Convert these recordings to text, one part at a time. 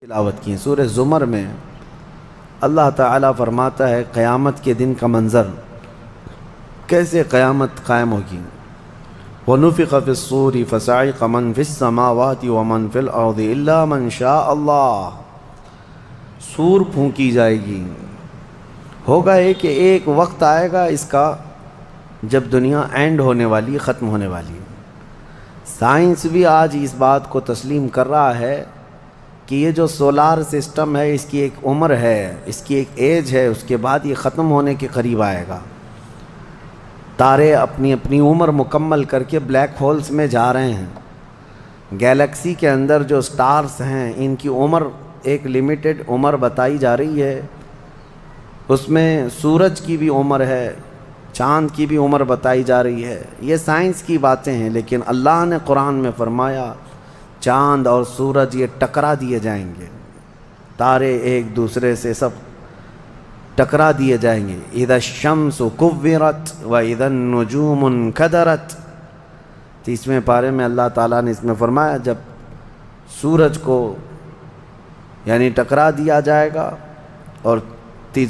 تلاوت کی سورہ زمر میں اللہ تعالیٰ فرماتا ہے قیامت کے دن کا منظر کیسے قیامت قائم ہوگی۔ وَنُفِخَ فِي الصُّورِ فَصَعِقَ مَنْ فِي السَّمَاوَاتِ وَمَنْ فِي الْأَرْضِ إِلَّا مَنْ شَاءَ اللَّهُ۔ سور پھونکی جائے گی۔ ہوگا یہ کہ ایک وقت آئے گا اس کا جب دنیا اینڈ ہونے والی، ختم ہونے والی۔ سائنس بھی آج اس بات کو تسلیم کر رہا ہے کہ یہ جو سولار سسٹم ہے اس کی ایک عمر ہے، اس کی ایک ایج ہے، اس کے بعد یہ ختم ہونے کے قریب آئے گا۔ تارے اپنی اپنی عمر مکمل کر کے بلیک ہولز میں جا رہے ہیں۔ گیلیکسی کے اندر جو سٹارز ہیں ان کی عمر ایک لیمیٹڈ عمر بتائی جا رہی ہے، اس میں سورج کی بھی عمر ہے، چاند کی بھی عمر بتائی جا رہی ہے۔ یہ سائنس کی باتیں ہیں، لیکن اللہ نے قرآن میں فرمایا چاند اور سورج یہ ٹکرا دیے جائیں گے، تارے ایک دوسرے سے سب ٹکرا دیے جائیں گے۔ اذا الشمس کورت واذا النجوم انکدرت۔ 30ویں پارے میں اللہ تعالیٰ نے اس میں فرمایا جب سورج کو یعنی ٹکرا دیا جائے گا اور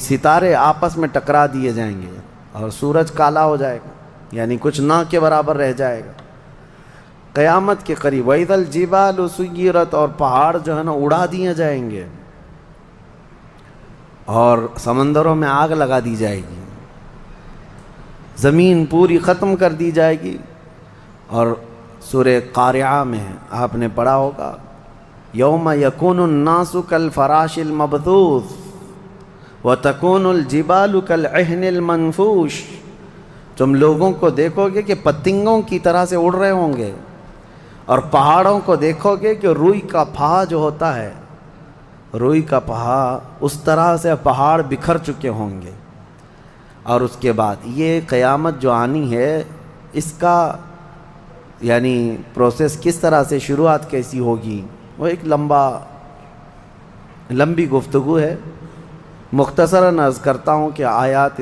ستارے آپس میں ٹکرا دیے جائیں گے اور سورج کالا ہو جائے گا، یعنی کچھ نہ کے برابر رہ جائے گا۔ قیامت کے قریب وَإِذَا الْجِبَالُ سُيِّرَتْ، اور پہاڑ جو ہے نا اڑا دیے جائیں گے اور سمندروں میں آگ لگا دی جائے گی، زمین پوری ختم کر دی جائے گی۔ اور سورہ قارعہ میں آپ نے پڑھا ہوگا یوم یکون الناس کالفراش المبثوث وتکون الجبال کالعہن المنفوش۔ تم لوگوں کو دیکھو گے کہ پتنگوں کی طرح سے اڑ رہے ہوں گے، اور پہاڑوں کو دیکھو گے کہ روئی کا پہا جو ہوتا ہے، روئی کا پہا اس طرح سے پہاڑ بکھر چکے ہوں گے۔ اور اس کے بعد یہ قیامت جو آنی ہے اس کا یعنی پروسیس کس طرح سے، شروعات کیسی ہوگی، وہ ایک لمبی گفتگو ہے۔ مختصراً عرض کرتا ہوں کہ آیات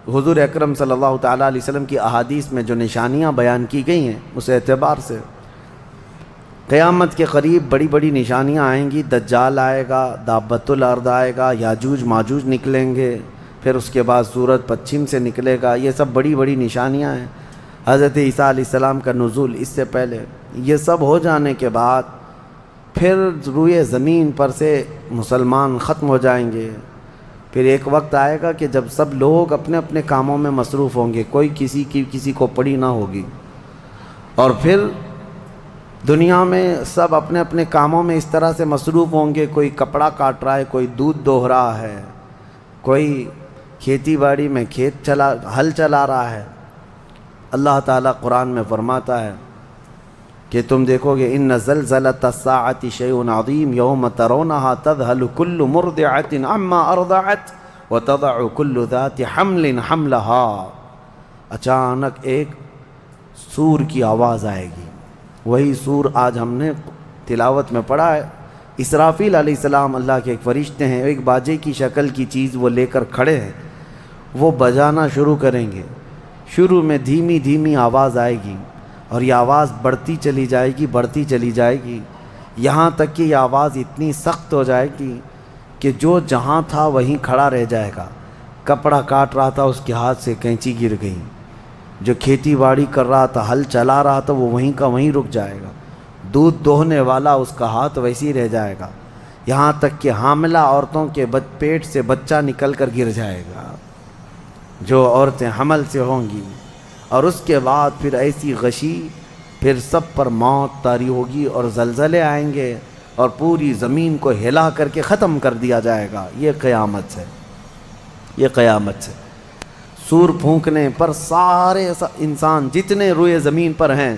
حضور اکرم صلی اللہ تعالیٰ علیہ وسلم کی احادیث میں جو نشانیاں بیان کی گئی ہیں اس اعتبار سے قیامت کے قریب بڑی بڑی نشانیاں آئیں گی۔ دجال آئے گا، دابۃ الارض آئے گا، یاجوج ماجوج نکلیں گے، پھر اس کے بعد سورج پچھم سے نکلے گا۔ یہ سب بڑی بڑی نشانیاں ہیں۔ حضرت عیسیٰ علیہ السلام کا نزول اس سے پہلے، یہ سب ہو جانے کے بعد پھر روئے زمین پر سے مسلمان ختم ہو جائیں گے۔ پھر ایک وقت آئے گا کہ جب سب لوگ اپنے اپنے کاموں میں مصروف ہوں گے، کوئی کسی کو پڑی نہ ہوگی، اور پھر دنیا میں سب اپنے اپنے کاموں میں اس طرح سے مصروف ہوں گے، کوئی کپڑا کاٹ رہا ہے، کوئی دودھ دوہ رہا ہے، کوئی کھیتی باڑی میں ہل چلا رہا ہے۔ اللہ تعالیٰ قرآن میں فرماتا ہے کہ تم دیکھو گے ان زلزلۃ الساعۃ شیء عظیم یوم ترونھا تذہل کل مرضعۃ عما ارضعت وتضع کل ذات حمل حملھا۔ اچانک ایک سور کی آواز آئے گی، وہی سور آج ہم نے تلاوت میں پڑھا ہے۔ اسرافیل علیہ السلام اللہ کے ایک فرشتے ہیں، ایک باجے کی شکل کی چیز وہ لے کر کھڑے ہیں، وہ بجانا شروع کریں گے۔ شروع میں دھیمی دھیمی آواز آئے گی اور یہ آواز بڑھتی چلی جائے گی، یہاں تک کہ یہ آواز اتنی سخت ہو جائے گی کہ جو جہاں تھا وہیں کھڑا رہ جائے گا۔ کپڑا کاٹ رہا تھا اس کے ہاتھ سے کینچی گر گئی، جو کھیتی باڑی کر رہا تھا، ہل چلا رہا تھا، وہ وہیں کا وہیں رک جائے گا۔ دودھ دوہنے والا اس کا ہاتھ ویسے ہی رہ جائے گا، یہاں تک کہ حاملہ عورتوں کے پیٹ سے بچہ نکل کر گر جائے گا، جو عورتیں حمل سے ہوں گی۔ اور اس کے بعد پھر ایسی غشی، پھر سب پر موت طاری ہوگی اور زلزلے آئیں گے اور پوری زمین کو ہلا کر کے ختم کر دیا جائے گا۔ یہ قیامت سے سور پھونکنے پر سارے انسان جتنے روئے زمین پر ہیں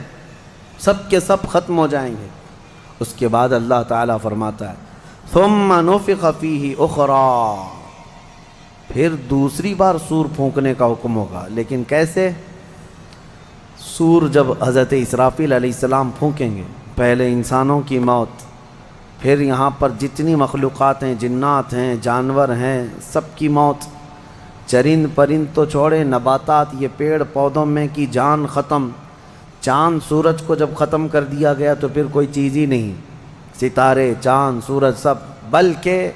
سب کے سب ختم ہو جائیں گے۔ اس کے بعد اللہ تعالیٰ فرماتا ہے ثم نفخ فیہ اخری، پھر دوسری بار سور پھونکنے کا حکم ہوگا۔ لیکن کیسے؟ سور جب حضرت اسرافیل علیہ السلام پھونکیں گے، پہلے انسانوں کی موت، پھر یہاں پر جتنی مخلوقات ہیں، جنات ہیں، جانور ہیں، سب کی موت، چرند پرند تو چھوڑے، نباتات، یہ پیڑ پودوں میں کی جان ختم۔ چاند سورج کو جب ختم کر دیا گیا تو پھر کوئی چیز ہی نہیں، ستارے، چاند، سورج سب بلکہ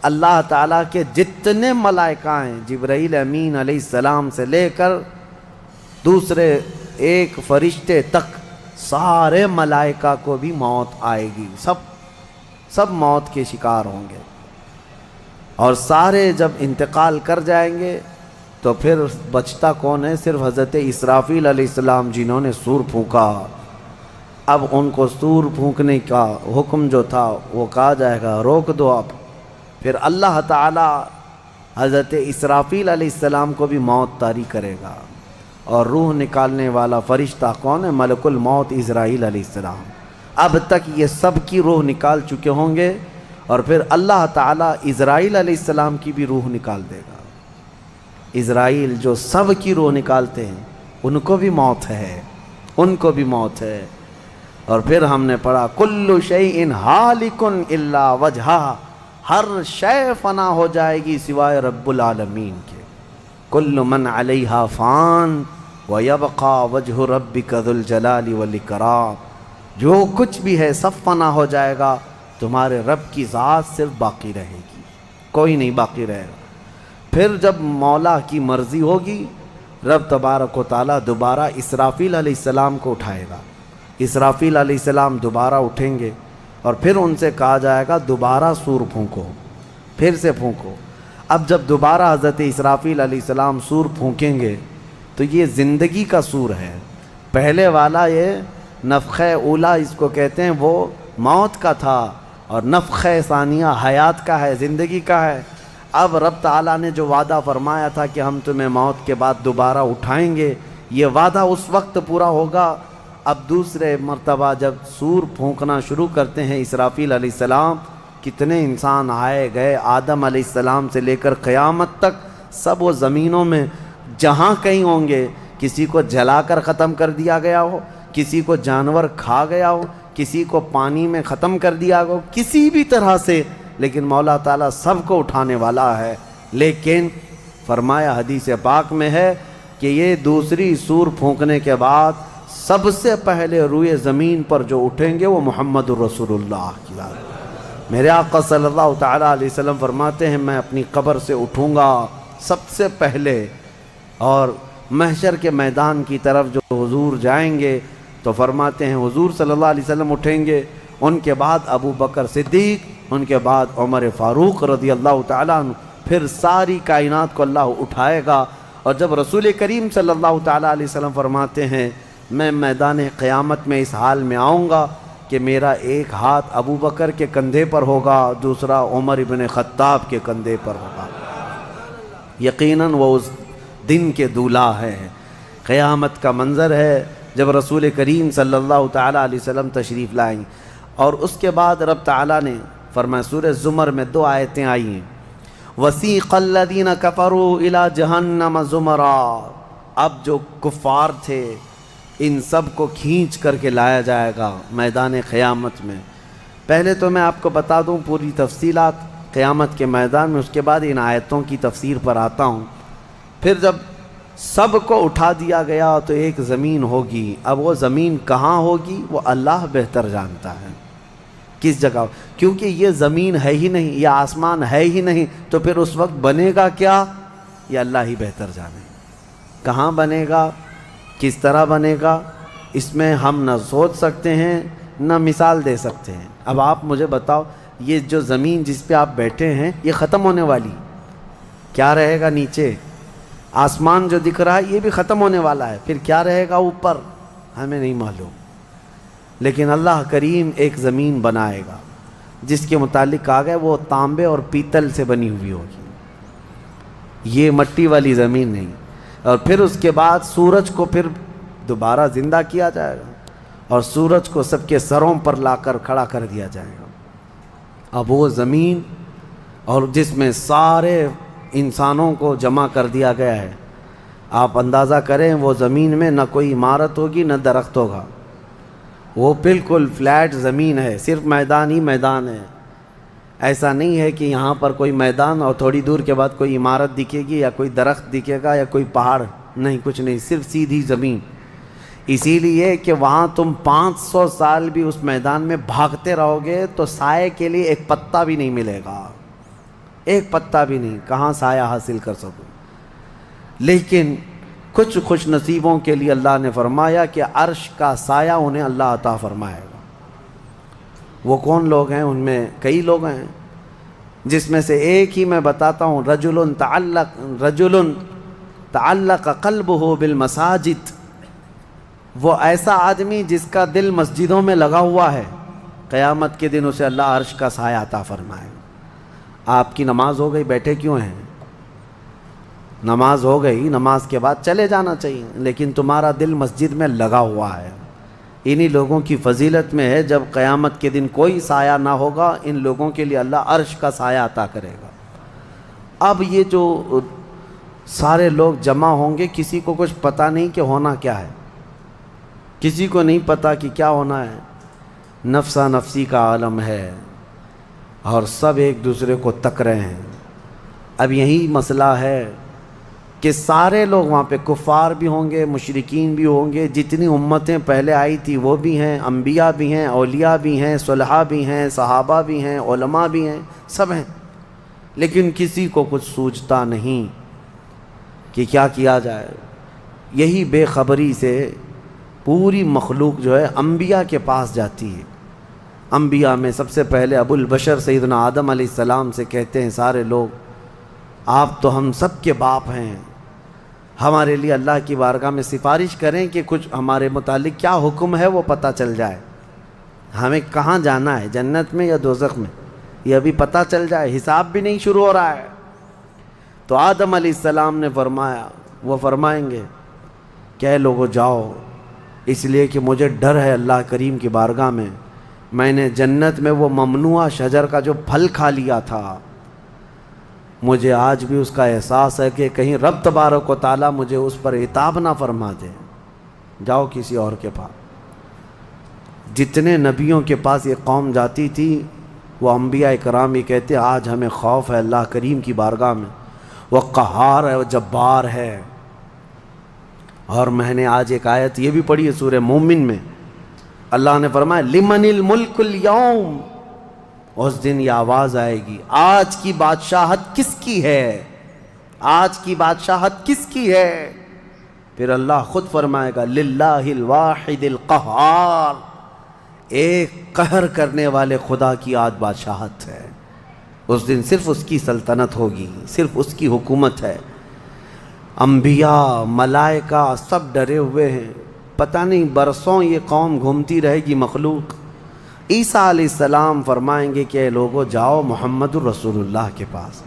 اللہ تعالیٰ کے جتنے ملائکہ ہیں، جبرائیل امین علیہ السلام سے لے کر دوسرے ایک فرشتے تک، سارے ملائکہ کو بھی موت آئے گی، سب موت کے شکار ہوں گے، اور سارے جب انتقال کر جائیں گے تو پھر بچتا کون ہے؟ صرف حضرت اسرافیل علیہ السلام، جنہوں نے سور پھونکا۔ اب ان کو سور پھونکنے کا حکم جو تھا وہ کہا جائے گا روک دو اب۔ پھر اللہ تعالی حضرت اسرافیل علیہ السلام کو بھی موت طاری کرے گا، اور روح نکالنے والا فرشتہ کون ہے؟ ملک الموت اسرائیل علیہ السلام۔ اب تک یہ سب کی روح نکال چکے ہوں گے، اور پھر اللہ تعالیٰ اسرائیل علیہ السلام کی بھی روح نکال دے گا۔ اسرائیل جو سب کی روح نکالتے ہیں، ان کو بھی موت ہے، ان کو بھی موت ہے۔ اور پھر ہم نے پڑھا کل شیء ہالک الا وجہہ، ہر شے فنا ہو جائے گی سوائے رب العالمین کے۔ کل من علیہا فان ویبقى وجہ ربک ذو الجلال والاکرام، جو کچھ بھی ہے سب فنا ہو جائے گا، تمہارے رب کی ذات صرف باقی رہے گی، کوئی نہیں باقی رہے گا۔ پھر جب مولا کی مرضی ہوگی، رب تبارک و تعالیٰ دوبارہ اسرافیل علیہ السلام کو اٹھائے گا۔ اسرافیل علیہ السلام دوبارہ اٹھیں گے، اور پھر ان سے کہا جائے گا دوبارہ سور پھونکو، پھر سے پھونکو۔ اب جب دوبارہ حضرت اسرافیل علیہ السلام سور پھونکیں گے تو یہ زندگی کا سور ہے۔ پہلے والا یہ نفخہ اولا اس کو کہتے ہیں، وہ موت کا تھا، اور نفخہ ثانیہ حیات کا ہے، زندگی کا ہے۔ اب رب تعالیٰ نے جو وعدہ فرمایا تھا کہ ہم تمہیں موت کے بعد دوبارہ اٹھائیں گے، یہ وعدہ اس وقت پورا ہوگا۔ اب دوسرے مرتبہ جب سور پھونکنا شروع کرتے ہیں اسرافیل علیہ السلام، کتنے انسان آئے گئے، آدم علیہ السلام سے لے کر قیامت تک، سب وہ زمینوں میں جہاں کہیں ہوں گے، کسی کو جلا کر ختم کر دیا گیا ہو، کسی کو جانور کھا گیا ہو، کسی کو پانی میں ختم کر دیا ہو، کسی بھی طرح سے، لیکن مولا تعالیٰ سب کو اٹھانے والا ہے۔ لیکن فرمایا حدیث پاک میں ہے کہ یہ دوسری سور پھونکنے کے بعد سب سے پہلے روئے زمین پر جو اٹھیں گے وہ محمد الرسول اللہ کی بات۔ میرے آقا صلی اللہ تعالیٰ علیہ وسلم فرماتے ہیں میں اپنی قبر سے اٹھوں گا سب سے پہلے، اور محشر کے میدان کی طرف جو حضور جائیں گے تو فرماتے ہیں حضور صلی اللہ علیہ وسلم اٹھیں گے، ان کے بعد ابو بکر صدیق، ان کے بعد عمر فاروق رضی اللہ تعالیٰ عنہ، پھر ساری کائنات کو اللہ اٹھائے گا۔ اور جب رسول کریم صلی اللہ تعالیٰ علیہ وسلم فرماتے ہیں میں میدان قیامت میں اس حال میں آؤں گا کہ میرا ایک ہاتھ ابو بکر کے کندھے پر ہوگا، دوسرا عمر ابن خطاب کے کندھے پر ہوگا۔ یقیناً وہ اس دن کے دولہ ہیں، قیامت کا منظر ہے جب رسول کریم صلی اللہ تعالیٰ علیہ وسلم تشریف لائیں۔ اور اس کے بعد رب تعالیٰ نے فرمایا، سورہ زمر میں 2 آیتیں آئی ہیں، وَسِيقَ الَّذِينَ كَفَرُوا إِلَى جَهَنَّمَ زُمَرًا، اب جو کفار تھے ان سب کو کھینچ کر کے لایا جائے گا میدان قیامت میں۔ پہلے تو میں آپ کو بتا دوں پوری تفصیلات قیامت کے میدان میں، اس کے بعد ان آیتوں کی تفسیر پر آتا ہوں۔ پھر جب سب کو اٹھا دیا گیا تو ایک زمین ہوگی، اب وہ زمین کہاں ہوگی وہ اللہ بہتر جانتا ہے کس جگہ، کیونکہ یہ زمین ہے ہی نہیں، یہ آسمان ہے ہی نہیں، تو پھر اس وقت بنے گا کیا یہ اللہ ہی بہتر جانے۔ کہاں بنے گا، کس طرح بنے گا، اس میں ہم نہ سوچ سکتے ہیں نہ مثال دے سکتے ہیں۔ اب آپ مجھے بتاؤ، یہ جو زمین جس پہ آپ بیٹھے ہیں یہ ختم ہونے والی، کیا رہے گا نیچے؟ آسمان جو دکھ رہا ہے یہ بھی ختم ہونے والا ہے، پھر کیا رہے گا اوپر ہمیں نہیں معلوم، لیکن اللہ کریم ایک زمین بنائے گا جس کے متعلق کہا گیا وہ تانبے اور پیتل سے بنی ہوئی ہوگی، یہ مٹی والی زمین نہیں۔ اور پھر اس کے بعد سورج کو پھر دوبارہ زندہ کیا جائے گا، اور سورج کو سب کے سروں پر لا کر کھڑا کر دیا جائے گا۔ اب وہ زمین اور جس میں سارے انسانوں کو جمع کر دیا گیا ہے، آپ اندازہ کریں وہ زمین میں نہ کوئی عمارت ہوگی نہ درخت ہوگا، وہ بالکل فلیٹ زمین ہے، صرف میدان ہی میدان ہے۔ ایسا نہیں ہے کہ یہاں پر کوئی میدان اور تھوڑی دور کے بعد کوئی عمارت دکھے گی یا کوئی درخت دکھے گا یا کوئی پہاڑ، نہیں، کچھ نہیں، صرف سیدھی زمین۔ اسی لیے کہ وہاں تم 500 سال بھی اس میدان میں بھاگتے رہو گے تو سائے کے لیے ایک پتا بھی نہیں ملے گا، ایک پتا بھی نہیں، کہاں سایہ حاصل کر سکو۔ لیکن کچھ خوش نصیبوں کے لیے اللہ نے فرمایا کہ عرش کا سایہ انہیں اللہ عطا فرمائے گا۔ وہ کون لوگ ہیں؟ ان میں کئی لوگ ہیں، جس میں سے ایک ہی میں بتاتا ہوں، رجل تعلق قلبہ بالمساجد، وہ ایسا آدمی جس کا دل مسجدوں میں لگا ہوا ہے، قیامت کے دن اسے اللہ عرش کا سایہ عطا فرمائے گا۔ آپ کی نماز ہو گئی، بیٹھے کیوں ہیں؟ نماز ہو گئی، نماز کے بعد چلے جانا چاہیے، لیکن تمہارا دل مسجد میں لگا ہوا ہے۔ انہی لوگوں کی فضیلت میں ہے، جب قیامت کے دن کوئی سایہ نہ ہوگا، ان لوگوں کے لیے اللہ عرش کا سایہ عطا کرے گا۔ اب یہ جو سارے لوگ جمع ہوں گے، کسی کو کچھ پتہ نہیں کہ ہونا کیا ہے، کسی کو نہیں پتہ کہ کیا ہونا ہے، نفسا نفسی کا عالم ہے، اور سب ایک دوسرے کو تک رہے ہیں۔ اب یہی مسئلہ ہے کہ سارے لوگ وہاں پہ، کفار بھی ہوں گے، مشرکین بھی ہوں گے، جتنی امتیں پہلے آئی تھی وہ بھی ہیں، انبیاء بھی ہیں، اولیاء بھی ہیں، صلحاء بھی ہیں، صحابہ بھی ہیں، علماء بھی ہیں، سب ہیں، لیکن کسی کو کچھ سوچتا نہیں کہ کیا کیا جائے۔ یہی بے خبری سے پوری مخلوق جو ہے انبیاء کے پاس جاتی ہے۔ انبیاء میں سب سے پہلے ابو البشر سیدنا آدم علیہ السلام سے کہتے ہیں سارے لوگ، آپ تو ہم سب کے باپ ہیں، ہمارے لیے اللہ کی بارگاہ میں سفارش کریں کہ کچھ ہمارے متعلق کیا حکم ہے وہ پتہ چل جائے، ہمیں کہاں جانا ہے، جنت میں یا دوزخ میں، یہ ابھی پتہ چل جائے، حساب بھی نہیں شروع ہو رہا ہے۔ تو آدم علیہ السلام نے فرمایا، وہ فرمائیں گے کہ اے لوگو جاؤ، اس لیے کہ مجھے ڈر ہے اللہ کریم کی بارگاہ میں نے جنت میں وہ ممنوع شجر کا جو پھل کھا لیا تھا، مجھے آج بھی اس کا احساس ہے کہ کہیں رب تبارک و تعالیٰ مجھے اس پر عتاب نہ فرما دے، جاؤ کسی اور کے پاس۔ جتنے نبیوں کے پاس یہ قوم جاتی تھی، وہ انبیاء کرام یہ کہتے آج ہمیں خوف ہے اللہ کریم کی بارگاہ میں، وہ قہار ہے، وہ جبار ہے۔ اور میں نے آج ایک آیت یہ بھی پڑھی ہے سورہ مومن میں، اللہ نے فرمایا لمن الملک اليوم، اس دن یہ آواز آئے گی، آج کی بادشاہت کس کی ہے، آج کی بادشاہت کس کی ہے؟ پھر اللہ خود فرمائے گا للہ الواحد القہار، ایک قہر کرنے والے خدا کی آج بادشاہت ہے۔ اس دن صرف اس کی سلطنت ہوگی، صرف اس کی حکومت ہے۔ انبیاء، ملائکہ سب ڈرے ہوئے ہیں، پتہ نہیں برسوں یہ قوم گھومتی رہے گی مخلوق۔ عیسیٰ علیہ السلام فرمائیں گے کہ اے لوگو جاؤ محمد الرسول اللہ کے پاس،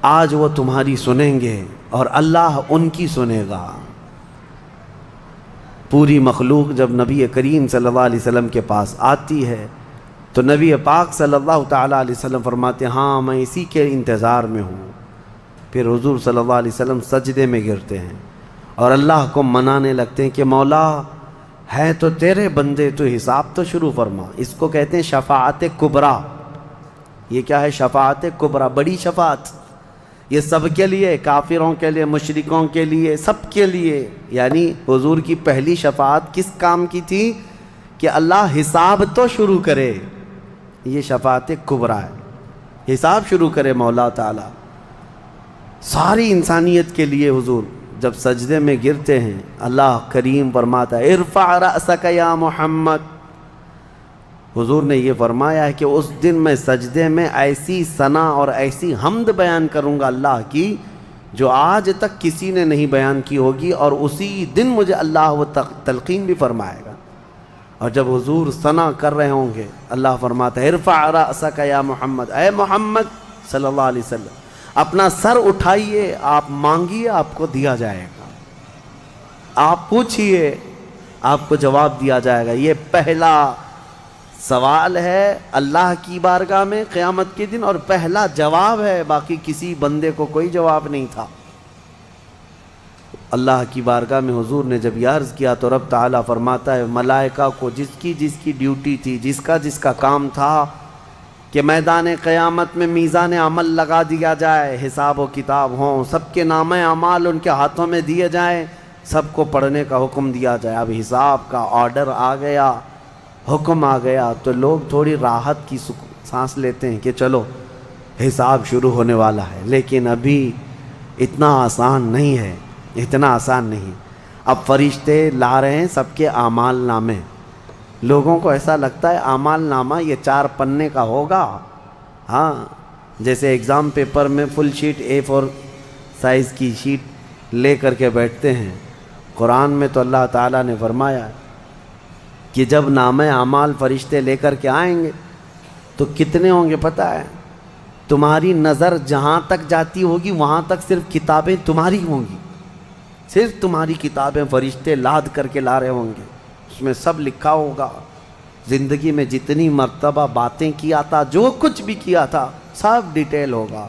آج وہ تمہاری سنیں گے اور اللہ ان کی سنے گا۔ پوری مخلوق جب نبی کریم صلی اللہ علیہ وسلم کے پاس آتی ہے تو نبی پاک صلی اللہ تعالیٰ علیہ وسلم فرماتے ہیں ہاں میں اسی کے انتظار میں ہوں۔ پھر حضور صلی اللہ علیہ وسلم سجدے میں گرتے ہیں اور اللہ کو منانے لگتے ہیں کہ مولا ہے تو تیرے بندے، تو حساب تو شروع فرما۔ اس کو کہتے ہیں شفاعت کبریٰ۔ یہ کیا ہے؟ شفاعت کبریٰ، بڑی شفاعت، یہ سب کے لیے، کافروں کے لیے، مشرکوں کے لیے، سب کے لیے۔ یعنی حضور کی پہلی شفاعت کس کام کی تھی؟ کہ اللہ حساب تو شروع کرے، یہ شفاعت کبریٰ ہے، حساب شروع کرے مولا تعالیٰ ساری انسانیت کے لیے۔ حضور جب سجدے میں گرتے ہیں اللہ کریم فرماتا ہے ارفع رأسک یا محمد۔ حضور نے یہ فرمایا ہے کہ اس دن میں سجدے میں ایسی ثنا اور ایسی حمد بیان کروں گا اللہ کی جو آج تک کسی نے نہیں بیان کی ہوگی، اور اسی دن مجھے اللہ وہ تلقین بھی فرمائے گا۔ اور جب حضور ثنا کر رہے ہوں گے اللہ فرماتا ہے ارفع رأسک یا محمد، اے محمد صلی اللہ علیہ وسلم اپنا سر اٹھائیے، آپ مانگیے آپ کو دیا جائے گا، آپ پوچھئے آپ کو جواب دیا جائے گا۔ یہ پہلا سوال ہے اللہ کی بارگاہ میں قیامت کے دن، اور پہلا جواب ہے، باقی کسی بندے کو کوئی جواب نہیں تھا۔ اللہ کی بارگاہ میں حضور نے جب یہ عرض کیا تو رب تعالیٰ فرماتا ہے ملائکہ کو جس کی ڈیوٹی تھی، جس کا کام تھا کہ میدان قیامت میں میزان عمل لگا دیا جائے، حساب و کتاب ہوں، سب کے نامہ اعمال ان کے ہاتھوں میں دیے جائیں، سب کو پڑھنے کا حکم دیا جائے. اب حساب کا آرڈر آ گیا، حکم آ گیا، تو لوگ تھوڑی راحت کی سانس لیتے ہیں کہ چلو حساب شروع ہونے والا ہے. لیکن ابھی اتنا آسان نہیں ہے، اتنا آسان نہیں. اب فرشتے لا رہے ہیں سب کے اعمال نامے. لوگوں کو ایسا لگتا ہے اعمال نامہ یہ 4 پنے کا ہوگا. ہاں، جیسے ایگزام پیپر میں فل شیٹ A4 سائز کی شیٹ لے کر کے بیٹھتے ہیں. قرآن میں تو اللہ تعالیٰ نے فرمایا کہ جب نامہ اعمال فرشتے لے کر کے آئیں گے تو کتنے ہوں گے پتہ ہے؟ تمہاری نظر جہاں تک جاتی ہوگی وہاں تک صرف کتابیں تمہاری ہوں گی، صرف تمہاری کتابیں فرشتے لاد کر کے لا رہے ہوں گے. اس میں سب لکھا ہوگا، زندگی میں جتنی مرتبہ باتیں کیا تھا، جو کچھ بھی کیا تھا، سب ڈیٹیل ہوگا.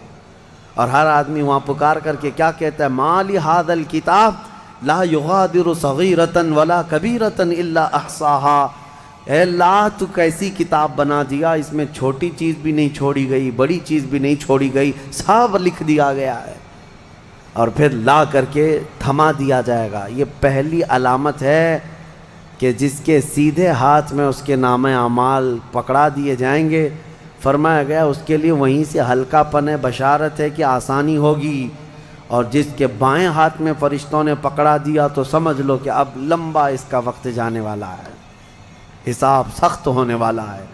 اور ہر آدمی وہاں پکار کر کے کیا کہتا ہے؟ مالی ھذا الکتاب لا یغادر صغیرۃ ولا کبیرۃ الا احصاها. اے اللہ تو کیسی کتاب بنا دیا، اس میں چھوٹی چیز بھی نہیں چھوڑی گئی، بڑی چیز بھی نہیں چھوڑی گئی، سب لکھ دیا گیا ہے. اور پھر لا کر کے تھما دیا جائے گا. یہ پہلی علامت ہے کہ جس کے سیدھے ہاتھ میں اس کے نامہ اعمال پکڑا دیے جائیں گے، فرمایا گیا اس کے لیے وہیں سے ہلکا پن ہے، بشارت ہے کہ آسانی ہوگی. اور جس کے بائیں ہاتھ میں فرشتوں نے پکڑا دیا تو سمجھ لو کہ اب لمبا اس کا وقت جانے والا ہے، حساب سخت ہونے والا ہے.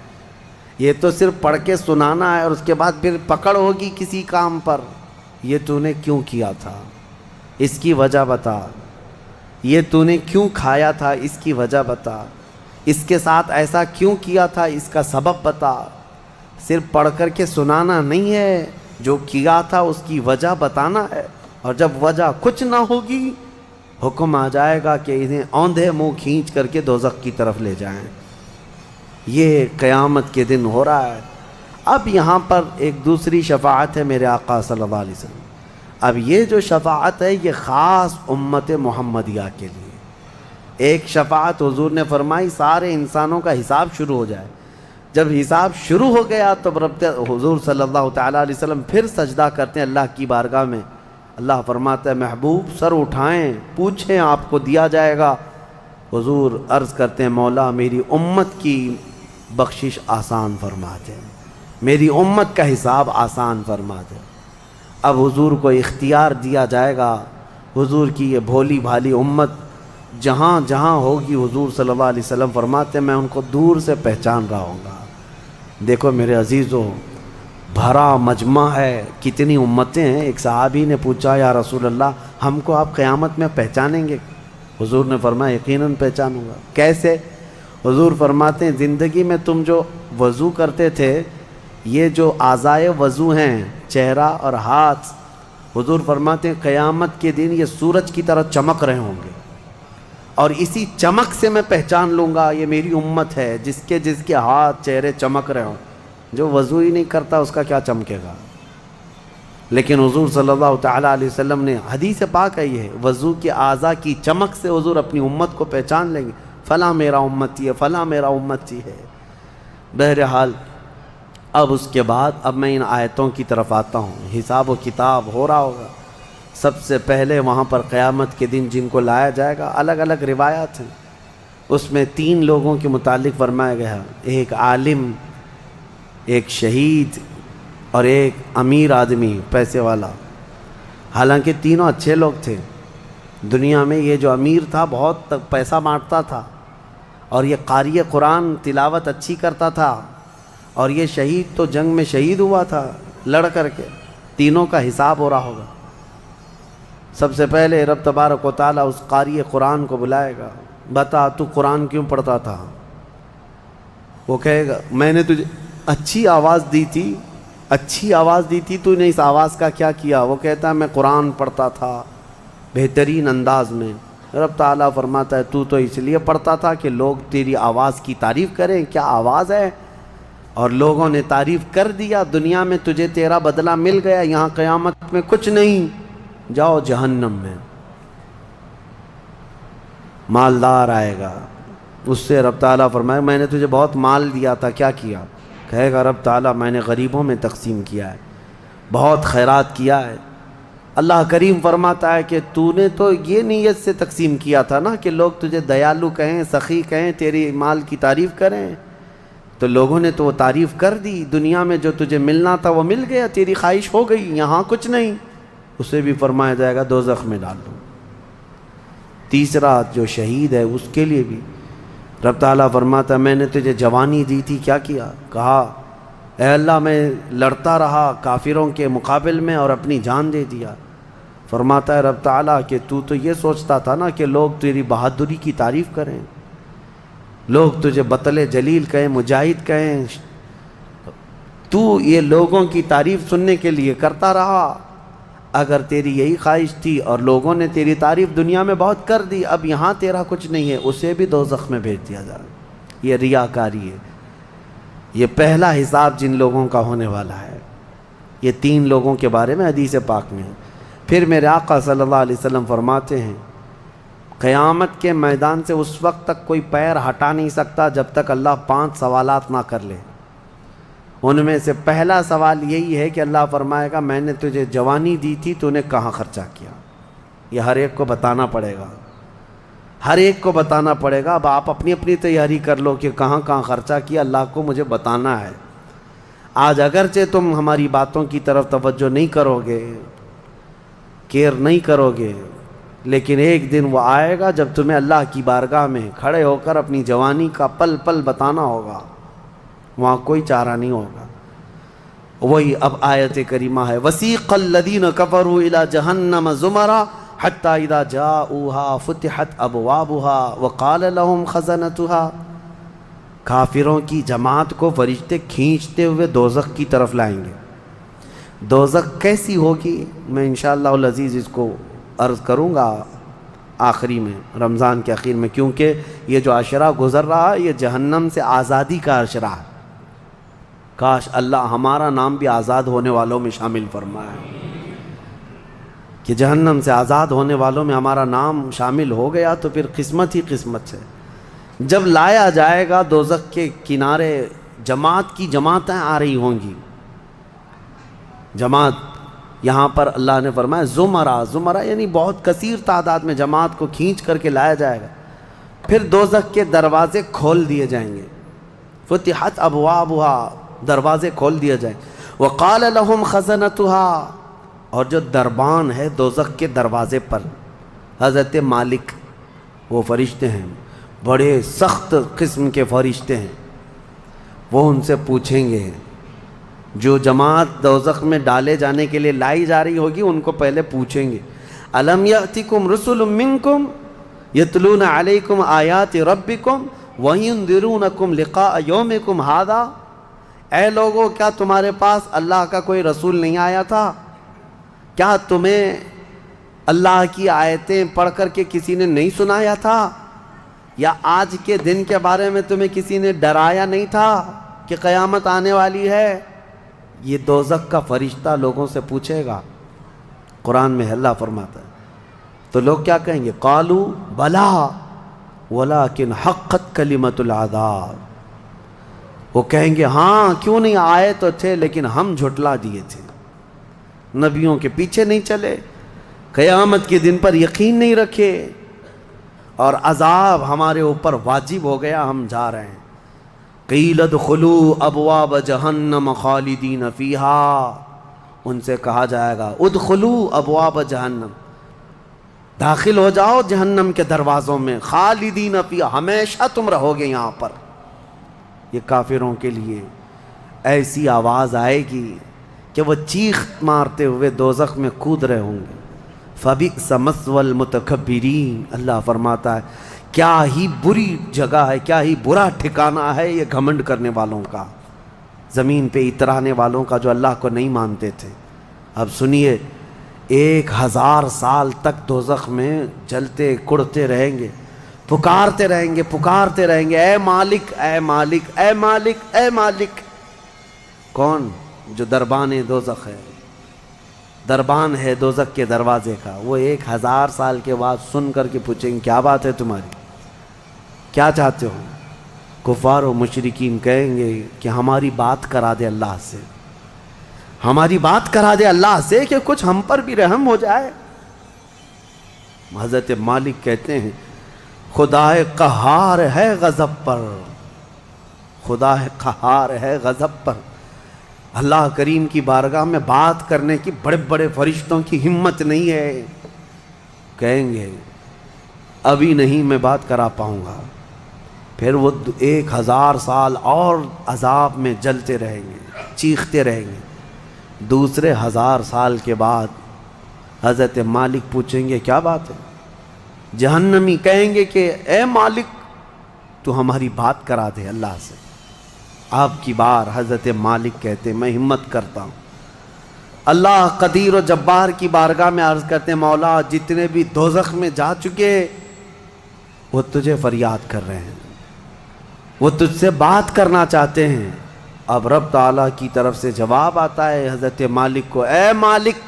یہ تو صرف پڑھ کے سنانا ہے اور اس کے بعد پھر پکڑ ہوگی کسی کام پر. یہ تو نے کیوں کیا تھا، اس کی وجہ بتا. یہ تو نے کیوں کھایا تھا، اس کی وجہ بتا. اس کے ساتھ ایسا کیوں کیا تھا، اس کا سبب بتا. صرف پڑھ کر کے سنانا نہیں ہے، جو کیا تھا اس کی وجہ بتانا ہے. اور جب وجہ کچھ نہ ہوگی، حکم آ جائے گا کہ انہیں اوندھے منہ کھینچ کر کے دوزخ کی طرف لے جائیں. یہ قیامت کے دن ہو رہا ہے. اب یہاں پر ایک دوسری شفاعت ہے میرے آقا صلی اللہ علیہ وسلم. اب یہ جو شفاعت ہے یہ خاص امت محمدیہ کے لیے. ایک شفاعت حضور نے فرمائی سارے انسانوں کا حساب شروع ہو جائے. جب حساب شروع ہو گیا تو رب حضور صلی اللہ تعالیٰ علیہ وسلم پھر سجدہ کرتے ہیں اللہ کی بارگاہ میں. اللہ فرماتا ہے محبوب سر اٹھائیں، پوچھیں، آپ کو دیا جائے گا. حضور عرض کرتے ہیں مولا میری امت کی بخشش آسان فرما دے، میری امت کا حساب آسان فرما دے. اب حضور کو اختیار دیا جائے گا. حضور کی یہ بھولی بھالی امت جہاں جہاں ہوگی حضور صلی اللہ علیہ وسلم فرماتے ہیں میں ان کو دور سے پہچان رہا ہوں گا. دیکھو میرے عزیزو، بھرا مجمع ہے، کتنی امتیں ہیں. ایک صحابی نے پوچھا یا رسول اللہ ہم کو آپ قیامت میں پہچانیں گے؟ حضور نے فرمایا یقیناً پہچانوں گا. کیسے؟ حضور فرماتے ہیں زندگی میں تم جو وضو کرتے تھے، یہ جو اعضائے وضو ہیں، چہرہ اور ہاتھ، حضور فرماتے ہیں قیامت کے دن یہ سورج کی طرح چمک رہے ہوں گے. اور اسی چمک سے میں پہچان لوں گا یہ میری امت ہے. جس کے ہاتھ چہرے چمک رہے ہوں. جو وضو ہی نہیں کرتا اس کا کیا چمکے گا؟ لیکن حضور صلی اللہ تعالیٰ علیہ وسلم نے حدیث پاک ہے یہ وضو کے اعضاء کی چمک سے حضور اپنی امت کو پہچان لیں گے، فلاں میرا امتی ہے، فلاں میرا امتی ہے. بہرحال اب اس کے بعد اب میں ان آیتوں کی طرف آتا ہوں. حساب و کتاب ہو رہا ہوگا. سب سے پہلے وہاں پر قیامت کے دن جن کو لایا جائے گا، الگ الگ روایات ہیں، اس میں 3 لوگوں کے متعلق فرمایا گیا. ایک عالم، ایک شہید اور ایک امیر آدمی پیسے والا. حالانکہ تینوں اچھے لوگ تھے. دنیا میں یہ جو امیر تھا بہت پیسہ بانٹتا تھا، اور یہ قاری قرآن تلاوت اچھی کرتا تھا، اور یہ شہید تو جنگ میں شہید ہوا تھا لڑ کر کے. تینوں کا حساب ہو رہا ہوگا. سب سے پہلے رب تبارک و تعالیٰ اس قاری قرآن کو بلائے گا. بتا تو قرآن کیوں پڑھتا تھا؟ وہ کہے گا میں نے تجھے اچھی آواز دی تھی، اچھی آواز دی تھی، تو نے اس آواز کا کیا کیا؟ وہ کہتا ہے میں قرآن پڑھتا تھا بہترین انداز میں. رب تعالیٰ فرماتا ہے تو اس لیے پڑھتا تھا کہ لوگ تیری آواز کی تعریف کریں. کیا آواز ہے؟ اور لوگوں نے تعریف کر دیا. دنیا میں تجھے تیرا بدلہ مل گیا، یہاں قیامت میں کچھ نہیں، جاؤ جہنم میں. مالدار آئے گا، اس سے رب تعالیٰ فرمائے میں نے تجھے بہت مال دیا تھا، کیا کیا؟ کہے گا رب تعالیٰ میں نے غریبوں میں تقسیم کیا ہے، بہت خیرات کیا ہے. اللہ کریم فرماتا ہے کہ تو نے تو یہ نیت سے تقسیم کیا تھا نا کہ لوگ تجھے دیالو کہیں، سخی کہیں، تیری مال کی تعریف کریں، تو لوگوں نے تو وہ تعریف کر دی، دنیا میں جو تجھے ملنا تھا وہ مل گیا، تیری خواہش ہو گئی، یہاں کچھ نہیں، اسے بھی فرمایا جائے گا دوزخ میں ڈال دو۔ تیسرا جو شہید ہے اس کے لیے بھی رب تعالیٰ فرماتا ہے میں نے تجھے جوانی دی تھی، کیا کیا؟ کہا اے اللہ میں لڑتا رہا کافروں کے مقابل میں اور اپنی جان دے دیا۔ فرماتا ہے رب تعالیٰ کہ تو یہ سوچتا تھا نا کہ لوگ تیری بہادری کی تعریف کریں، لوگ تجھے بطل جلیل کہیں، مجاہد کہیں، تو یہ لوگوں کی تعریف سننے کے لیے کرتا رہا۔ اگر تیری یہی خواہش تھی اور لوگوں نے تیری تعریف دنیا میں بہت کر دی، اب یہاں تیرا کچھ نہیں ہے، اسے بھی دوزخ میں بھیج دیا جائے۔ یہ ریاکاری ہے۔ یہ پہلا حساب جن لوگوں کا ہونے والا ہے، یہ 3 لوگوں کے بارے میں حدیث پاک میں ہے۔ پھر میرے آقا صلی اللہ علیہ وسلم فرماتے ہیں قیامت کے میدان سے اس وقت تک کوئی پیر ہٹا نہیں سکتا جب تک اللہ 5 سوالات نہ کر لے۔ ان میں سے پہلا سوال یہی ہے کہ اللہ فرمائے گا میں نے تجھے جوانی دی تھی، تو نے کہاں خرچہ کیا؟ یہ ہر ایک کو بتانا پڑے گا، ہر ایک کو بتانا پڑے گا۔ اب آپ اپنی اپنی تیاری کر لو کہ کہاں کہاں خرچہ کیا، اللہ کو مجھے بتانا ہے۔ آج اگرچہ تم ہماری باتوں کی طرف توجہ نہیں کرو گے، کیئر نہیں کرو گے، لیکن ایک دن وہ آئے گا جب تمہیں اللہ کی بارگاہ میں کھڑے ہو کر اپنی جوانی کا پل پل بتانا ہوگا، وہاں کوئی چارہ نہیں ہوگا۔ وہی اب آیت کریمہ ہے وَسِيقَ الَّذِينَ كَفَرُوا إِلَى جَهَنَّمَ زُمَرًا حَتَّى إِذَا جَاءُوهَا فُتِحَتْ أَبْوَابُهَا وَقَالَ لَهُمْ خَزَنَتُهَا، کافروں کی جماعت کو فرشتے کھینچتے ہوئے دوزخ کی طرف لائیں گے۔ دوزخ کیسی ہوگی میں انشاءاللہ العزیز اس کو عرض کروں گا آخری میں، رمضان کے آخر میں، کیونکہ یہ جو عشرہ گزر رہا ہے یہ جہنم سے آزادی کا عشرہ ہے۔ کاش اللہ ہمارا نام بھی آزاد ہونے والوں میں شامل فرمائے کہ جہنم سے آزاد ہونے والوں میں ہمارا نام شامل ہو گیا تو پھر قسمت ہی قسمت ہے۔ جب لایا جائے گا دوزخ کے کنارے جماعت کی جماعتیں آ رہی ہوں گی، جماعت یہاں پر اللہ نے فرمایا زمرہ یعنی بہت کثیر تعداد میں جماعت کو کھینچ کر کے لایا جائے گا۔ پھر دوزخ کے دروازے کھول دیے جائیں گے، فتحت ابوابها، دروازے کھول دیے جائیں۔ وقال لهم خزنتها، اور جو دربان ہے دوزخ کے دروازے پر حضرت مالک، وہ فرشتے ہیں، بڑے سخت قسم کے فرشتے ہیں، وہ ان سے پوچھیں گے، جو جماعت دوزخ میں ڈالے جانے کے لیے لائی جا رہی ہوگی ان کو پہلے پوچھیں گے الم یأتکم رسل منکم یتلون علیکم آیات ربکم وینذرونکم لقاء یومکم ھذا، اے لوگو کیا تمہارے پاس اللہ کا کوئی رسول نہیں آیا تھا؟ کیا تمہیں اللہ کی آیتیں پڑھ کر کے کسی نے نہیں سنایا تھا؟ یا آج کے دن کے بارے میں تمہیں کسی نے ڈرایا نہیں تھا کہ قیامت آنے والی ہے؟ یہ دوزخ کا فرشتہ لوگوں سے پوچھے گا۔ قرآن میں اللہ فرماتا ہے تو لوگ کیا کہیں گے؟ قالوا بلا ولکن حقت کلمۃ العذاب، وہ کہیں گے ہاں کیوں نہیں آئے تو تھے لیکن ہم جھٹلا دیے تھے، نبیوں کے پیچھے نہیں چلے، قیامت کے دن پر یقین نہیں رکھے، اور عذاب ہمارے اوپر واجب ہو گیا، ہم جا رہے ہیں۔ قیل ادخلوا ابواب جہنم خالدین فیہا، ان سے کہا جائے گا ادخلوا ابواب جہنم، داخل ہو جاؤ جہنم کے دروازوں میں، خالدین فیہا، ہمیشہ تم رہو گے یہاں پر۔ یہ کافروں کے لیے ایسی آواز آئے گی کہ وہ چیخ مارتے ہوئے دوزخ میں کود رہے ہوں گے۔ فبئس مثوى المتکبرین، اللہ فرماتا ہے کیا ہی بری جگہ ہے، کیا ہی برا ٹھکانہ ہے یہ گھمنڈ کرنے والوں کا، زمین پہ اترانے والوں کا جو اللہ کو نہیں مانتے تھے۔ اب سنیے 1000 سال تک دوزخ میں جلتے کڑتے رہیں گے، پکارتے رہیں گے اے مالک اے مالک اے مالک اے مالک۔ کون؟ جو دربان دوزخ ہے، دربان ہے دوزخ کے دروازے کا، وہ 1000 سال کے بعد سن کر کے پوچھیں گے کیا بات ہے تمہاری، کیا چاہتے ہو؟ کفار و مشرکین کہیں گے کہ ہماری بات کرا دے اللہ سے، ہماری بات کرا دے اللہ سے کہ کچھ ہم پر بھی رحم ہو جائے۔ حضرت مالک کہتے ہیں خدا قہار ہے غضب پر، خدا قہار ہے غضب پر۔ اللہ کریم کی بارگاہ میں بات کرنے کی بڑے بڑے فرشتوں کی ہمت نہیں ہے، کہیں گے ابھی نہیں میں بات کرا پاؤں گا، پھر وہ 1000 سال اور عذاب میں جلتے رہیں گے، چیختے رہیں گے۔ دوسرے 1000 سال کے بعد حضرت مالک پوچھیں گے کیا بات ہے؟ جہنمی کہیں گے کہ اے مالک تو ہماری بات کرا دے اللہ سے۔ آپ کی بار حضرت مالک کہتے میں ہمت کرتا ہوں۔ اللہ قدیر و جبار کی بارگاہ میں عرض کرتے مولا جتنے بھی دوزخ میں جا چکے وہ تجھے فریاد کر رہے ہیں، وہ تجھ سے بات کرنا چاہتے ہیں۔ اب رب تعالیٰ کی طرف سے جواب آتا ہے حضرت مالک کو، اے مالک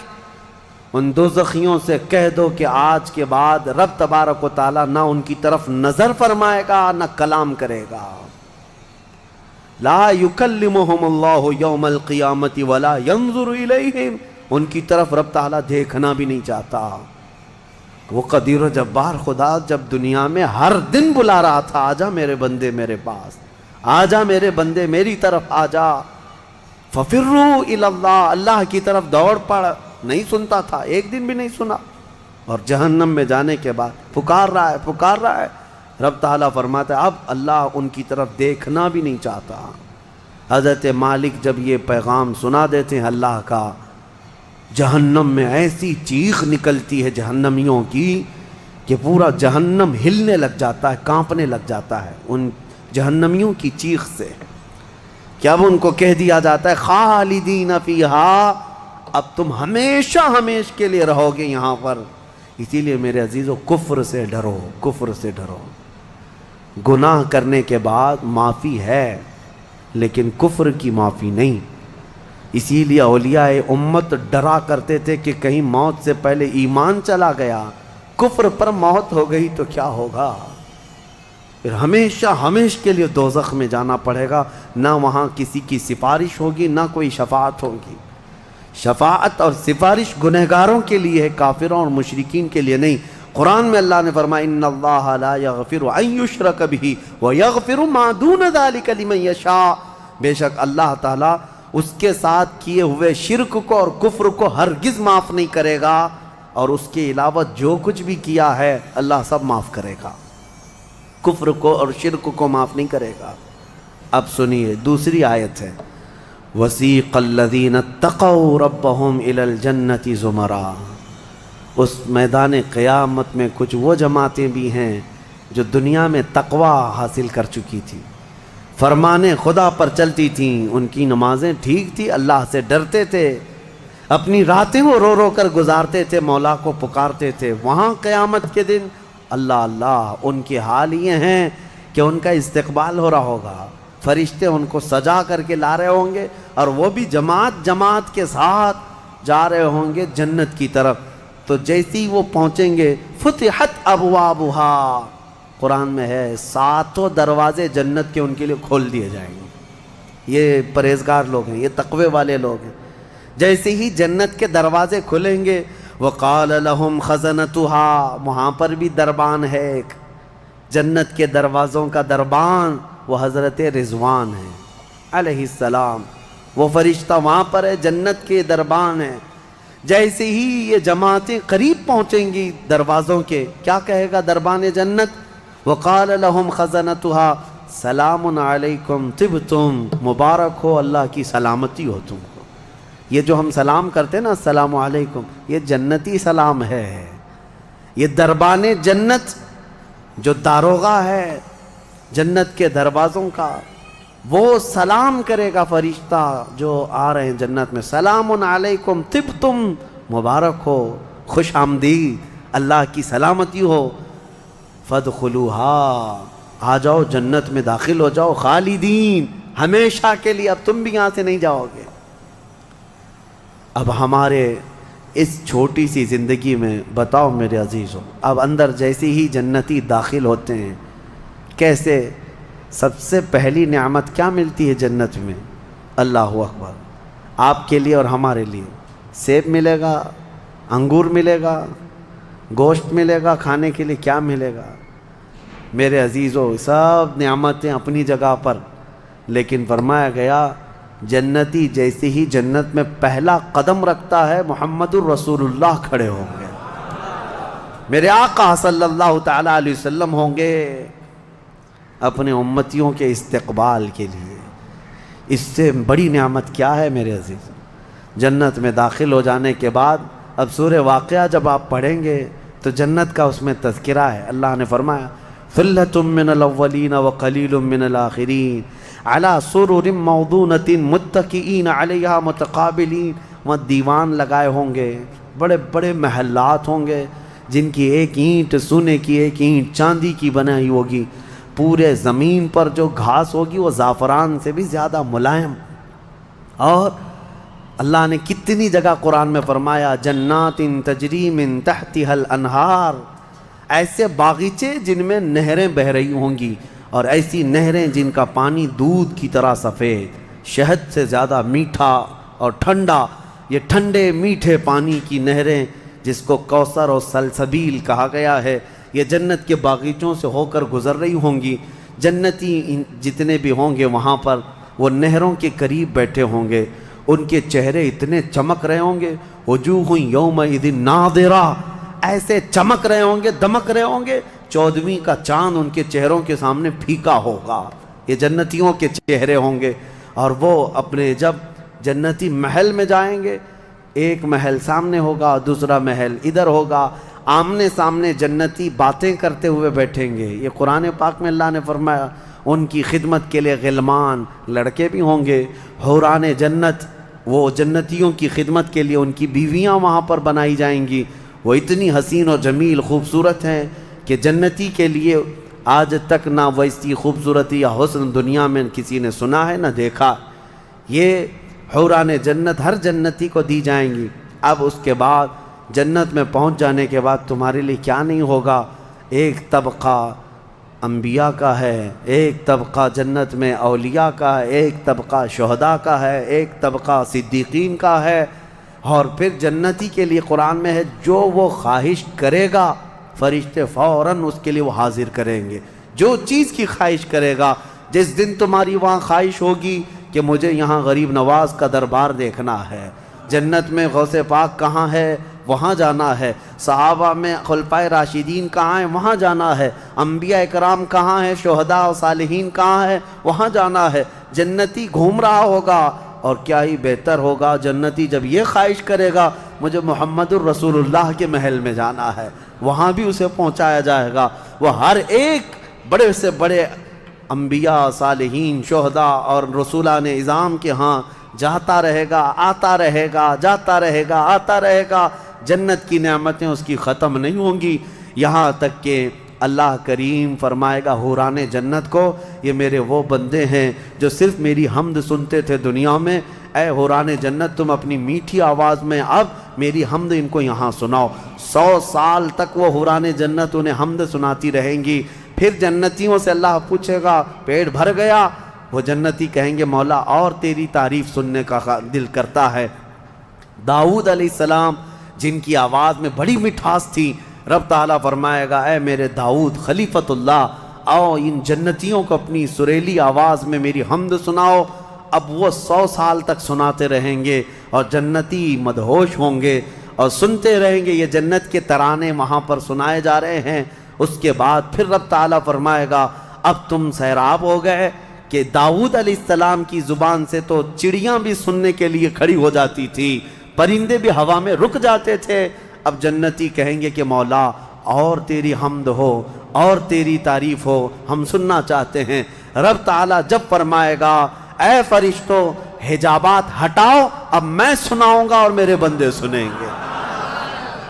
ان دوزخیوں سے کہہ دو کہ آج کے بعد رب تبارک و تعالیٰ نہ ان کی طرف نظر فرمائے گا نہ کلام کرے گا۔ لا یکلمہم اللہ یوم القیامت ولا ینظر الیہم، ان کی طرف رب تعالیٰ دیکھنا بھی نہیں چاہتا۔ وہ قدیر و جبار خدا جب دنیا میں ہر دن بلا رہا تھا آجا میرے بندے میرے پاس، آجا میرے بندے میری طرف آجا، ففروا الی اللہ، اللہ کی طرف دوڑ پڑ، نہیں سنتا تھا، ایک دن بھی نہیں سنا۔ اور جہنم میں جانے کے بعد پکار رہا ہے، رب تعالیٰ فرماتا ہے اب اللہ ان کی طرف دیکھنا بھی نہیں چاہتا۔ حضرت مالک جب یہ پیغام سنا دیتے ہیں اللہ کا، جہنم میں ایسی چیخ نکلتی ہے جہنمیوں کی کہ پورا جہنم ہلنے لگ جاتا ہے، کانپنے لگ جاتا ہے ان جہنمیوں کی چیخ سے، کہ اب ان کو کہہ دیا جاتا ہے خالدین فیہا، اب تم ہمیشہ کے لیے رہو گے یہاں پر۔ اسی لیے میرے عزیزو کفر سے ڈرو، کفر سے ڈرو۔ گناہ کرنے کے بعد معافی ہے لیکن کفر کی معافی نہیں۔ اسی لیے اولیاء امت ڈرا کرتے تھے کہ کہیں موت سے پہلے ایمان چلا گیا، کفر پر موت ہو گئی تو کیا ہوگا؟ پھر ہمیشہ کے لیے دوزخ میں جانا پڑے گا، نہ وہاں کسی کی سفارش ہوگی نہ کوئی شفاعت ہوگی۔ شفاعت اور سفارش گنہگاروں کے لیے ہے، کافروں اور مشرکین کے لیے نہیں۔ قرآن میں اللہ نے فرمایا ان اللہ لا یغفر ان یشرک بہ ویغفر ما دون ذلک لمن یشاء، بے شک اللہ تعالیٰ اس کے ساتھ کیے ہوئے شرک کو اور کفر کو ہرگز معاف نہیں کرے گا، اور اس کے علاوہ جو کچھ بھی کیا ہے اللہ سب معاف کرے گا، کفر کو اور شرک کو معاف نہیں کرے گا۔ اب سنیے دوسری آیت ہے وَسِيقَ الَّذِينَ اتَّقَوْا رَبَّهُمْ إِلَى الْجَنَّةِ زُمَرًا، اس میدان قیامت میں کچھ وہ جماعتیں بھی ہیں جو دنیا میں تقوی حاصل کر چکی تھی، فرمان خدا پر چلتی تھیں، ان کی نمازیں ٹھیک تھی، اللہ سے ڈرتے تھے، اپنی راتیں وہ رو رو کر گزارتے تھے، مولا کو پکارتے تھے۔ وہاں قیامت کے دن اللہ ان کے حال یہ ہیں کہ ان کا استقبال ہو رہا ہوگا، فرشتے ان کو سجا کر کے لا رہے ہوں گے، اور وہ بھی جماعت کے ساتھ جا رہے ہوں گے جنت کی طرف۔ تو جیسی وہ پہنچیں گے فتحت ابوابہا، قرآن میں ہے 7 دروازے جنت کے ان کے لیے کھول دیے جائیں گے۔ یہ پرہیزگار لوگ ہیں، یہ تقوی والے لوگ ہیں۔ جیسے ہی جنت کے دروازے کھلیں گے وقال لهم خزنتها، وہاں پر بھی دربان ہے ایک، جنت کے دروازوں کا دربان وہ حضرت رضوان ہے علیہ السلام، وہ فرشتہ وہاں پر ہے، جنت کے دربان ہے۔ جیسے ہی یہ جماعتیں قریب پہنچیں گی دروازوں کے، کیا کہے گا دربان جنت؟ وقال لهم خزنتها سلام علیکم طبتم، مبارک ہو اللہ کی سلامتی ہو تم کو۔ یہ جو ہم سلام کرتے ہیں نا السلام علیکم، یہ جنتی سلام ہے۔ یہ دربان جنت جو داروغہ ہے جنت کے دروازوں کا، وہ سلام کرے گا فرشتہ جو آ رہے ہیں جنت میں، سلام علیکم طبتم، مبارک ہو، خوش آمدید، اللہ کی سلامتی ہو، فادخلوها، آ جاؤ جنت میں داخل ہو جاؤ، خالدین، ہمیشہ کے لیے، اب تم بھی یہاں سے نہیں جاؤ گے۔ اب ہمارے اس چھوٹی سی زندگی میں بتاؤ میرے عزیزوں، اب اندر جیسے ہی جنتی داخل ہوتے ہیں کیسے، سب سے پہلی نعمت کیا ملتی ہے جنت میں؟ اللہ اکبر، آپ کے لیے اور ہمارے لیے سیب ملے گا، انگور ملے گا، گوشت ملے گا کھانے کے لیے، کیا ملے گا؟ میرے عزیزو سب نعمتیں اپنی جگہ پر، لیکن فرمایا گیا جنتی جیسے ہی جنت میں پہلا قدم رکھتا ہے محمد الرسول اللہ کھڑے ہوں گے، میرے آقا صلی اللہ تعالیٰ علیہ وسلم ہوں گے اپنے امتیوں کے استقبال کے لیے۔ اس سے بڑی نعمت کیا ہے میرے عزیز؟ جنت میں داخل ہو جانے کے بعد اب سورہ واقعہ جب آپ پڑھیں گے تو جنت کا اس میں تذکرہ ہے۔ اللہ نے فرمایا ثلۃ من الاولین وقلیل من الآخرین علی سرر موضونۃ متکئین علیہا متقابلین۔ وہاں دیوان لگائے ہوں گے، بڑے بڑے محلات ہوں گے جن کی ایک اینٹ سونے کی، ایک اینٹ چاندی کی بنائی ہوگی، پورے زمین پر جو گھاس ہوگی وہ زعفران سے بھی زیادہ ملائم۔ اور اللہ نے کتنی جگہ قرآن میں فرمایا جنات تجری من تحتها الانہار، ایسے باغیچے جن میں نہریں بہہ رہی ہوں گی، اور ایسی نہریں جن کا پانی دودھ کی طرح سفید، شہد سے زیادہ میٹھا اور ٹھنڈا، یہ ٹھنڈے میٹھے پانی کی نہریں جس کو کوثر اور سلسبیل کہا گیا ہے، یہ جنت کے باغیچوں سے ہو کر گزر رہی ہوں گی۔ جنتی جتنے بھی ہوں گے وہاں پر وہ نہروں کے قریب بیٹھے ہوں گے، ان کے چہرے اتنے چمک رہے ہوں گے، وجوہ یومئذ ناظرہ، ایسے چمک رہے ہوں گے، دمک رہے ہوں گے، 14ویں کا چاند ان کے چہروں کے سامنے پھیکا ہوگا۔ یہ جنتیوں کے چہرے ہوں گے، اور وہ اپنے جب جنتی محل میں جائیں گے، ایک محل سامنے ہوگا، دوسرا محل ادھر ہوگا، آمنے سامنے جنتی باتیں کرتے ہوئے بیٹھیں گے۔ یہ قرآن پاک میں اللہ نے فرمایا ان کی خدمت کے لیے غلمان لڑکے بھی ہوں گے، حوران جنت وہ جنتیوں کی خدمت کے لیے ان کی بیویاں وہاں پر بنائی جائیں گی، وہ اتنی حسین اور جمیل خوبصورت ہیں کہ جنتی کے لیے آج تک نہ ویسی خوبصورتی یا حسن دنیا میں کسی نے سنا ہے نہ دیکھا۔ یہ حوران جنت ہر جنتی کو دی جائیں گی۔ اب اس کے بعد جنت میں پہنچ جانے کے بعد تمہارے لیے کیا نہیں ہوگا؟ ایک طبقہ انبیاء کا ہے، ایک طبقہ جنت میں اولیاء کا ہے، ایک طبقہ شہداء کا ہے، ایک طبقہ صدیقین کا ہے، اور پھر جنتی کے لیے قرآن میں ہے جو وہ خواہش کرے گا فرشتے فوراً اس کے لیے وہ حاضر کریں گے۔ جو چیز کی خواہش کرے گا، جس دن تمہاری وہاں خواہش ہوگی کہ مجھے یہاں غریب نواز کا دربار دیکھنا ہے، جنت میں غوث پاک کہاں ہے وہاں جانا ہے، صحابہ میں خلفائے راشدین کہاں ہیں وہاں جانا ہے، انبیاء اکرام کہاں ہیں، شہداء و صالحین کہاں ہیں وہاں جانا ہے۔ جنتی گھوم رہا ہوگا، اور کیا ہی بہتر ہوگا جنتی جب یہ خواہش کرے گا مجھے محمد الرسول اللہ کے محل میں جانا ہے، وہاں بھی اسے پہنچایا جائے گا۔ وہ ہر ایک بڑے سے بڑے انبیاء، صالحین، شہداء اور رسولان اعظام کے ہاں جاتا رہے گا، آتا رہے گا، جاتا رہے گا، آتا رہے گا۔ جنت کی نعمتیں اس کی ختم نہیں ہوں گی، یہاں تک کہ اللہ کریم فرمائے گا حوران جنت کو یہ میرے وہ بندے ہیں جو صرف میری حمد سنتے تھے دنیا میں، اے حوران جنت تم اپنی میٹھی آواز میں اب میری حمد ان کو یہاں سناؤ۔ 100 سال تک وہ حوران جنت انہیں حمد سناتی رہیں گی۔ پھر جنتیوں سے اللہ پوچھے گا پیٹ بھر گیا؟ وہ جنتی کہیں گے مولا اور تیری تعریف سننے کا دل کرتا ہے۔ داؤد علیہ السلام جن کی آواز میں بڑی مٹھاس تھی، رب تعالیٰ فرمائے گا اے میرے داؤد خلیفۃ اللہ، آؤ ان جنتیوں کو اپنی سریلی آواز میں میری حمد سناؤ۔ اب وہ 100 سال تک سناتے رہیں گے، اور جنتی مدہوش ہوں گے اور سنتے رہیں گے، یہ جنت کے ترانے وہاں پر سنائے جا رہے ہیں۔ اس کے بعد پھر رب تعالیٰ فرمائے گا اب تم سیراب ہو گئے کہ داؤد علیہ السلام کی زبان سے تو چڑیاں بھی سننے کے لیے کھڑی ہو جاتی تھی، پرندے بھی ہوا میں رک جاتے تھے۔ اب جنتی کہیں گے کہ مولا اور تیری حمد ہو اور تیری تعریف ہو، ہم سننا چاہتے ہیں۔ رب تعالیٰ جب فرمائے گا اے فرشتوں حجابات ہٹاؤ، اب میں سناؤں گا اور میرے بندے سنیں گے۔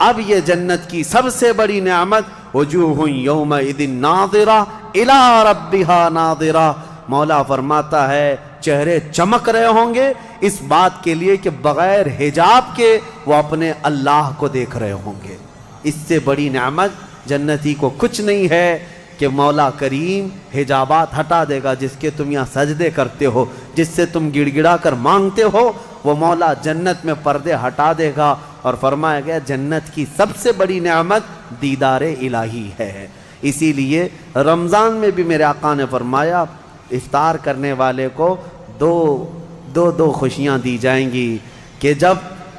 اب یہ جنت کی سب سے بڑی نعمت وجوہ یومئذ ناظرہ الی ربہا ناظرہ، مولا فرماتا ہے چہرے چمک رہے ہوں گے اس بات کے لیے کہ بغیر حجاب کے وہ اپنے اللہ کو دیکھ رہے ہوں گے۔ اس سے بڑی نعمت جنتی کو کچھ نہیں ہے کہ مولا کریم حجابات ہٹا دے گا، جس کے تم یہاں سجدے کرتے ہو، جس سے تم گڑ گڑا کر مانگتے ہو، وہ مولا جنت میں پردے ہٹا دے گا، اور فرمایا گیا جنت کی سب سے بڑی نعمت دیدار الہی ہے۔ اسی لیے رمضان میں بھی میرے آقا نے فرمایا افطار کرنے والے کو دو خوشیاں دی جائیں گی، کہ جب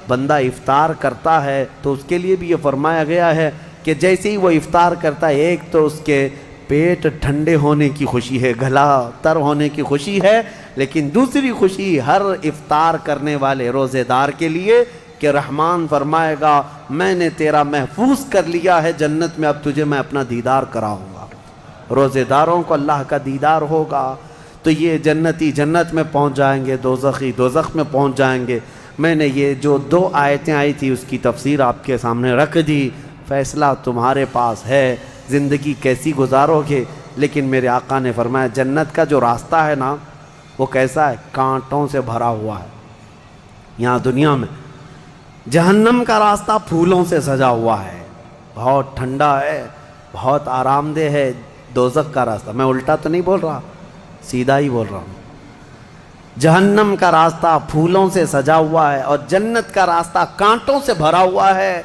بندہ افطار کرتا ہے تو اس کے لیے بھی یہ فرمایا گیا ہے کہ جیسے ہی وہ افطار کرتا ہے، ایک تو اس کے پیٹ ٹھنڈے ہونے کی خوشی ہے، گلا تر ہونے کی خوشی ہے، لیکن دوسری خوشی ہر افطار کرنے والے روزے دار کے لیے کہ رحمان فرمائے گا میں نے تیرا محفوظ کر لیا ہے جنت میں، اب تجھے میں اپنا دیدار کراؤں گا۔ روزے داروں کو اللہ کا دیدار ہوگا تو یہ جنتی جنت میں پہنچ جائیں گے، دوزخی دوزخ میں پہنچ جائیں گے۔ میں نے یہ جو 2 آیتیں آئی تھی اس کی تفسیر آپ کے سامنے رکھ دی، فیصلہ تمہارے پاس ہے زندگی کیسی گزارو گے۔ لیکن میرے آقا نے فرمایا جنت کا جو راستہ ہے نا وہ کیسا ہے؟ کانٹوں سے بھرا ہوا ہے یہاں دنیا میں۔ جہنم کا راستہ پھولوں سے سجا ہوا ہے، بہت ٹھنڈا ہے، بہت آرام دہ ہے۔ دوزخ کا راستہ، میں الٹا تو نہیں بول رہا، سیدھا ہی بول رہا ہوں، جہنم کا راستہ پھولوں سے سجا ہوا ہے اور جنت کا راستہ کانٹوں سے بھرا ہوا ہے۔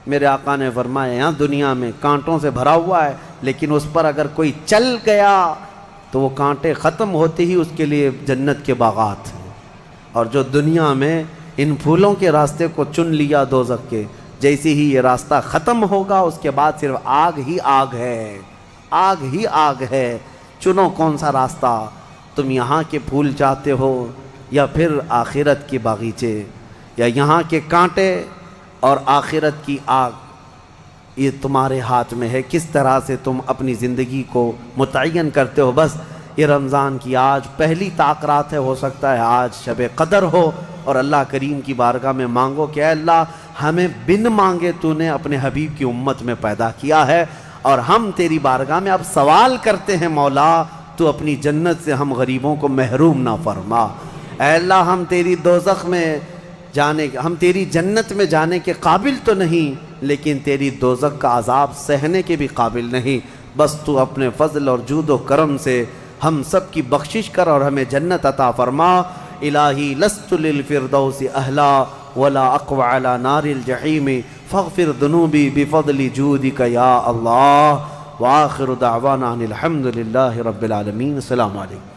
میرے آقا نے فرمایا یہاں دنیا میں کانٹوں سے بھرا ہوا ہے، لیکن اس پر اگر کوئی چل گیا تو وہ کانٹے ختم ہوتے ہی اس کے لیے جنت کے باغات ہیں۔ اور جو دنیا میں ان پھولوں کے راستے کو چن لیا دوزخ کے، جیسے ہی یہ راستہ ختم ہوگا اس کے بعد صرف آگ ہی آگ ہے، آگ ہی آگ ہے۔ چنو کون سا راستہ، تم یہاں کے پھول چاہتے ہو یا پھر آخرت کے باغیچے، یا یہاں کے کانٹے اور آخرت کی آگ، یہ تمہارے ہاتھ میں ہے، کس طرح سے تم اپنی زندگی کو متعین کرتے ہو۔ بس یہ رمضان کی آج پہلی تاکرات ہے، ہو سکتا ہے آج شب قدر ہو، اور اللہ کریم کی بارگاہ میں مانگو کہ اے اللہ ہمیں بن مانگے تو نے اپنے حبیب کی امت میں پیدا کیا ہے، اور ہم تیری بارگاہ میں اب سوال کرتے ہیں مولا تو اپنی جنت سے ہم غریبوں کو محروم نہ فرما۔ اے اللہ ہم تیری دوزخ میں جانے، ہم تیری جنت میں جانے کے قابل تو نہیں، لیکن تیری دوزخ کا عذاب سہنے کے بھی قابل نہیں، بس تو اپنے فضل اور جود و کرم سے ہم سب کی بخشش کر اور ہمیں جنت عطا فرما۔ الہی لست للفردوس اہلا ولا اقوى على نار الجحیم فاغفر ذنوبی بفضل جودک یا اللہ۔ وآخر دعوانا ان الحمد للہ رب العالمین۔ السلام علیکم۔